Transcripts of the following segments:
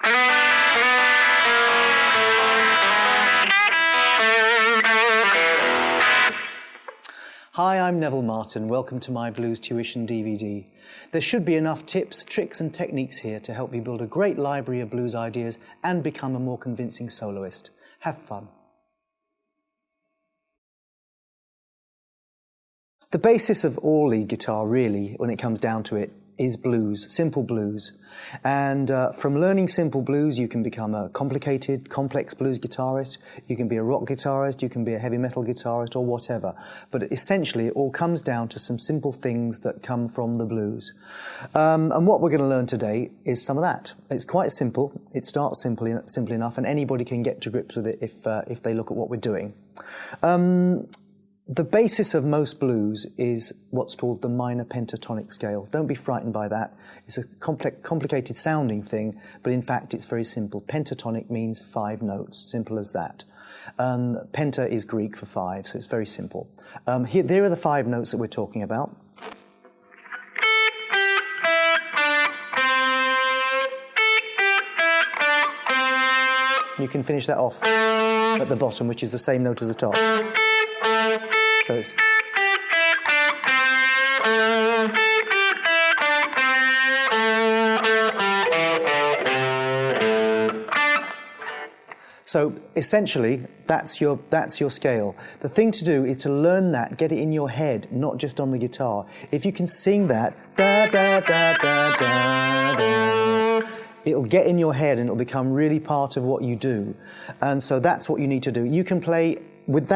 Hi, I'm Neville Martin. Welcome to my Blues Tuition DVD. There should be enough tips, tricks and techniques here to help you build a great library of blues ideas and become a more convincing soloist. Have fun. The basis of all lead guitar, really, when it comes down to it, is blues, simple blues. And from learning simple blues, you can become a complicated, complex blues guitarist. You can be a rock guitarist, you can be a heavy metal guitarist, or whatever. But essentially, it all comes down to some simple things that come from the blues. And what we're going to learn today is some of that. It's quite simple. It starts simply enough, and anybody can get to grips with it if they look at what we're doing. The basis of most blues is what's called the minor pentatonic scale. Don't be frightened by that. It's a complicated sounding thing, but in fact it's very simple. Pentatonic means 5 notes, simple as that. Penta is Greek for 5, so it's very simple. There are the 5 notes that we're talking about. You can finish that off at the bottom, which is the same note as the top. So it's... So essentially, that's your scale. The thing to do is to learn that, get it in your head, not just on the guitar. If you can sing that, da da da da da da, it'll get in your head and it'll become really part of what you do. And so that's what you need to do. You can play with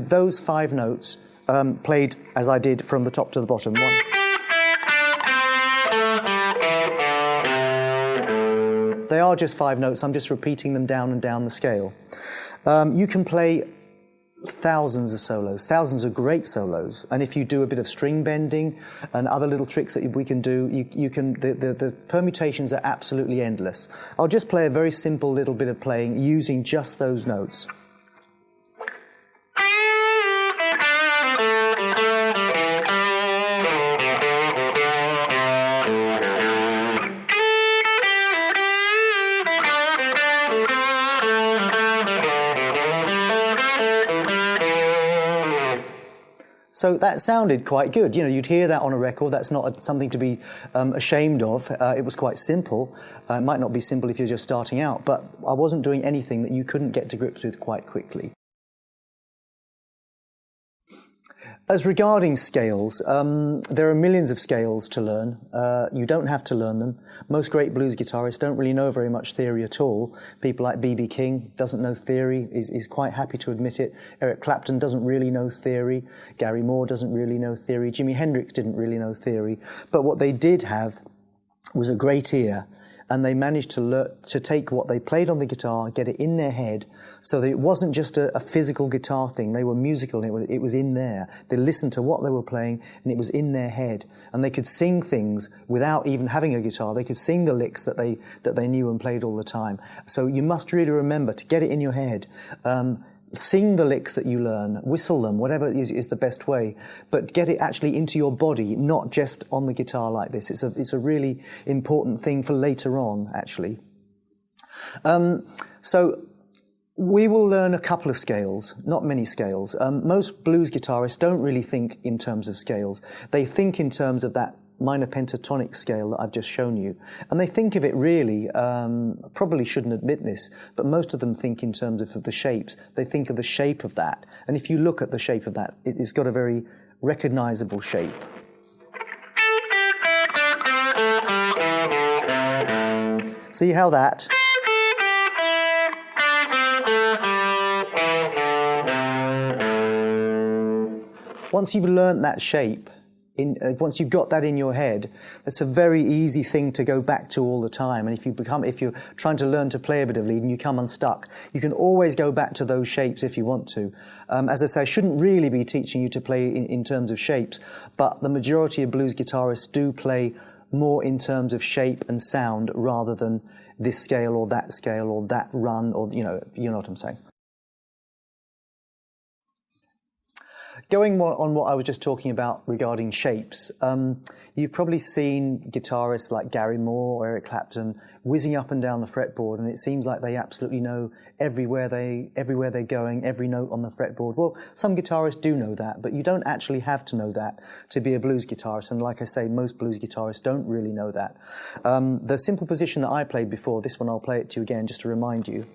those 5 notes, played as I did from the top to the bottom. 1. They are just 5 notes. I'm just repeating them down and down the scale. You can play thousands of solos, thousands of great solos. And if you do a bit of string bending and other little tricks that we can do, the permutations are absolutely endless. I'll just play a very simple little bit of playing using just those notes. So that sounded quite good. You know, you'd hear that on a record. That's not something to be ashamed of. It was quite simple. It might not be simple if you're just starting out, but I wasn't doing anything that you couldn't get to grips with quite quickly. As regarding scales, there are millions of scales to learn. You don't have to learn them. Most great blues guitarists don't really know very much theory at all. People like B.B. King doesn't know theory, is quite happy to admit it. Eric Clapton doesn't really know theory. Gary Moore doesn't really know theory. Jimi Hendrix didn't really know theory. But what they did have was a great ear. And they managed to take what they played on the guitar, get it in their head, so that it wasn't just a physical guitar thing. They were musical, and it was in there. They listened to what they were playing, and it was in their head. And they could sing things without even having a guitar. They could sing the licks that they knew and played all the time. So you must really remember to get it in your head. Sing the licks that you learn, whistle them, whatever is the best way, but get it actually into your body, not just on the guitar like this. It's a really important thing for later on, actually. So we will learn a couple of scales, not many scales. Most blues guitarists don't really think in terms of scales. They think in terms of that minor pentatonic scale that I've just shown you. And they think of it really, probably shouldn't admit this, but most of them think in terms of the shapes. They think of the shape of that. And if you look at the shape of that, it's got a very recognizable shape. See how that... Once you've learnt that shape, once you've got that in your head, that's a very easy thing to go back to all the time. And if you're trying to learn to play a bit of lead and you come unstuck, you can always go back to those shapes if you want to. As I say, I shouldn't really be teaching you to play in terms of shapes, but the majority of blues guitarists do play more in terms of shape and sound rather than this scale or that run, or you know what I'm saying. Going on what I was just talking about regarding shapes, you've probably seen guitarists like Gary Moore or Eric Clapton whizzing up and down the fretboard, and it seems like they absolutely know everywhere they're going, every note on the fretboard. Well, some guitarists do know that, but you don't actually have to know that to be a blues guitarist, and like I say, most blues guitarists don't really know that. The simple position that I played before, this one I'll play it to you again just to remind you.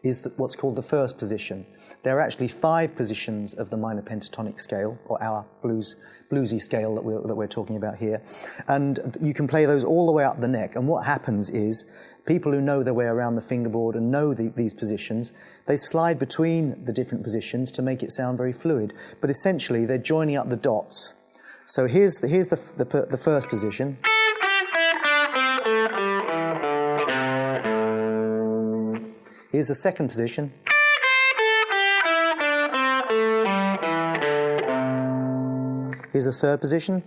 Is what's called the first position. There are actually 5 positions of the minor pentatonic scale, or our bluesy scale that we're talking about here, and you can play those all the way up the neck. And what happens is, people who know their way around the fingerboard and know these positions, they slide between the different positions to make it sound very fluid. But essentially, they're joining up the dots. So here's the first position. Here's the second position. Here's the third position.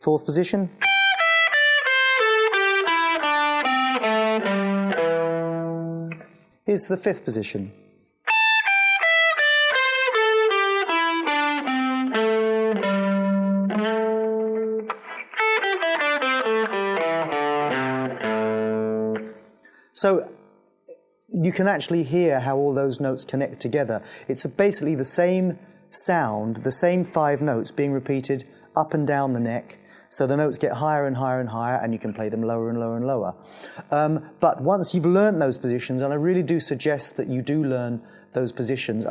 Fourth position. Here's the fifth position. So you can actually hear how all those notes connect together. It's basically the same sound, the same 5 notes being repeated up and down the neck. So the notes get higher and higher and higher, and you can play them lower and lower and lower. But once you've learned those positions, and I really do suggest that you do learn those positions.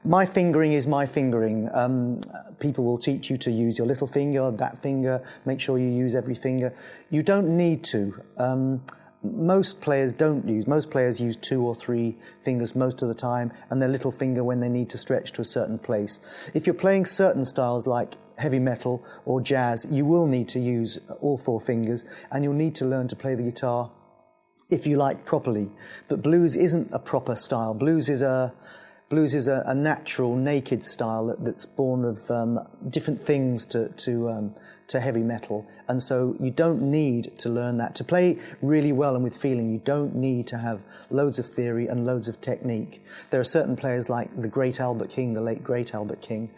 My fingering is my fingering. People will teach you to use your little finger, that finger, make sure you use every finger. You don't need to. Most players don't use. Most players use 2 or 3 fingers most of the time, and their little finger when they need to stretch to a certain place. If you're playing certain styles like heavy metal or jazz, you will need to use all 4 fingers, and you'll need to learn to play the guitar, if you like, properly. But blues isn't a proper style. Blues is a natural, naked style that's born of different things to heavy metal. And so you don't need to learn that. To play really well and with feeling, you don't need to have loads of theory and loads of technique. There are certain players like the great Albert King, the late great Albert King.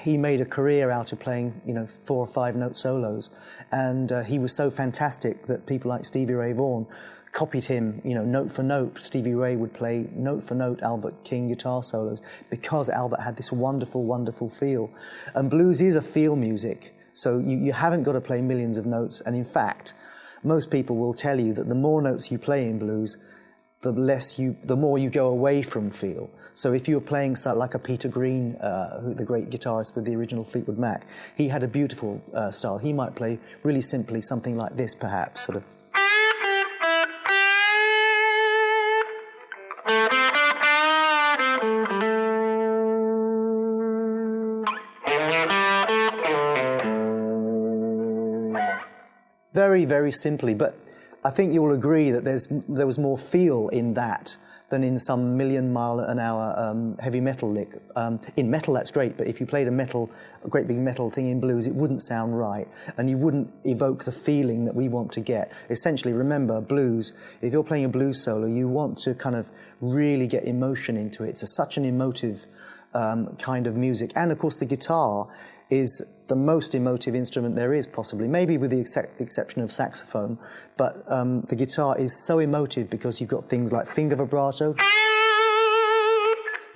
He made a career out of playing, 4 or 5 note solos. And he was so fantastic that people like Stevie Ray Vaughan copied him, note for note. Stevie Ray would play note for note Albert King guitar solos because Albert had this wonderful, wonderful feel. And blues is a feel music, so you haven't got to play millions of notes. And in fact, most people will tell you that the more notes you play in blues, the more you go away from feel. So if you're playing like a Peter Green, the great guitarist with the original Fleetwood Mac, he had a beautiful style. He might play really simply something like this, perhaps, sort of. Very, very simply, but I think you'll agree that there was more feel in that than in some million-mile-an-hour heavy metal lick. In metal, that's great, but if you played a great big metal thing in blues, it wouldn't sound right, and you wouldn't evoke the feeling that we want to get. Essentially, remember, blues, if you're playing a blues solo, you want to kind of really get emotion into it. It's such an emotive kind of music. And, of course, the guitar is the most emotive instrument there is, possibly, maybe with the exception of saxophone. But the guitar is so emotive because you've got things like finger vibrato.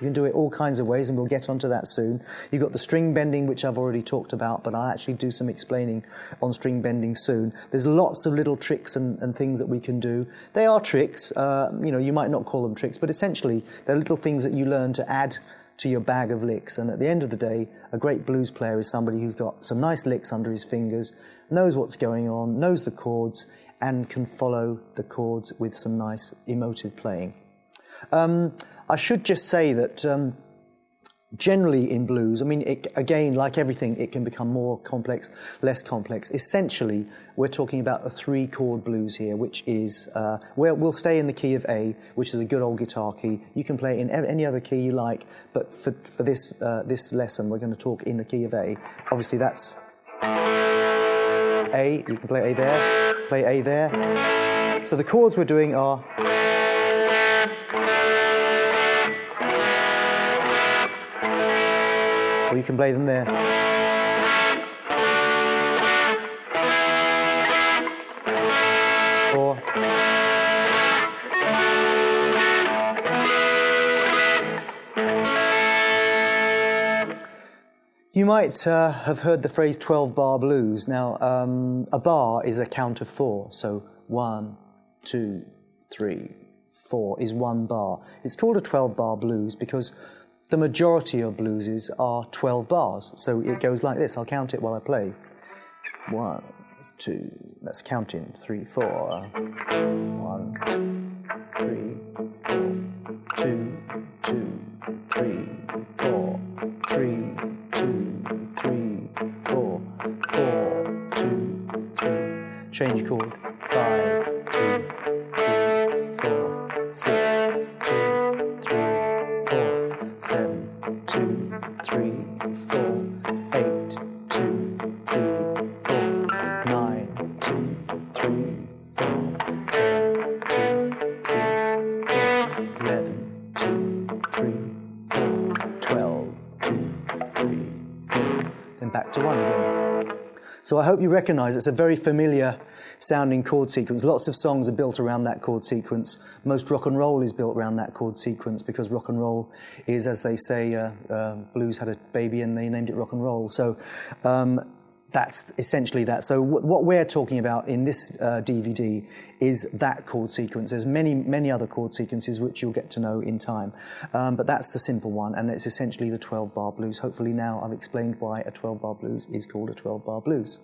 You can do it all kinds of ways, and we'll get onto that soon. You've got the string bending, which I've already talked about, but I'll actually do some explaining on string bending soon. There's lots of little tricks and things that we can do. They are tricks. You might not call them tricks, but essentially they're little things that you learn to add to your bag of licks. And at the end of the day, a great blues player is somebody who's got some nice licks under his fingers, knows what's going on, knows the chords, and can follow the chords with some nice emotive playing. I should just say that generally in blues, I mean, again, like everything, it can become more complex, less complex. Essentially, we're talking about a 3-chord blues here, which is, we'll stay in the key of A, which is a good old guitar key. You can play it in any other key you like, but for this lesson, we're going to talk in the key of A. Obviously, that's... A, you can play A there, play A there. So the chords we're doing are... Or you can play them there. Or... You might have heard the phrase 12-bar blues. Now, a bar is a count of 4. So 1, 2, 3, 4 is 1 bar. It's called a 12-bar blues because the majority of blueses are 12 bars. So it goes like this. I'll count it while I play. 1, 2, let's count in. 3, 4. 1, 3, 4. 2, 2, 3, 4. 3, 2, 3, 4. 4, 2, 3. Change chord. 5, 2, 3, 4. 6, 2, 3, 4. 7, 2, 3, 4. 8, 2, 3, 4. 9, 2, 3, 4. 10, 2, 3, 4. 11, 2, 3, 4. 12, 2, 3, 4. Then back to 1 again. So I hope you recognise it's a very familiar sounding chord sequence. Lots of songs are built around that chord sequence. Most rock and roll is built around that chord sequence because rock and roll is, as they say, blues had a baby and they named it rock and roll. So that's essentially that. So what we're talking about in this DVD is that chord sequence. There's many other chord sequences which you'll get to know in time. But that's the simple one, and it's essentially the 12-bar blues. Hopefully now I've explained why a 12-bar blues is called a 12-bar blues.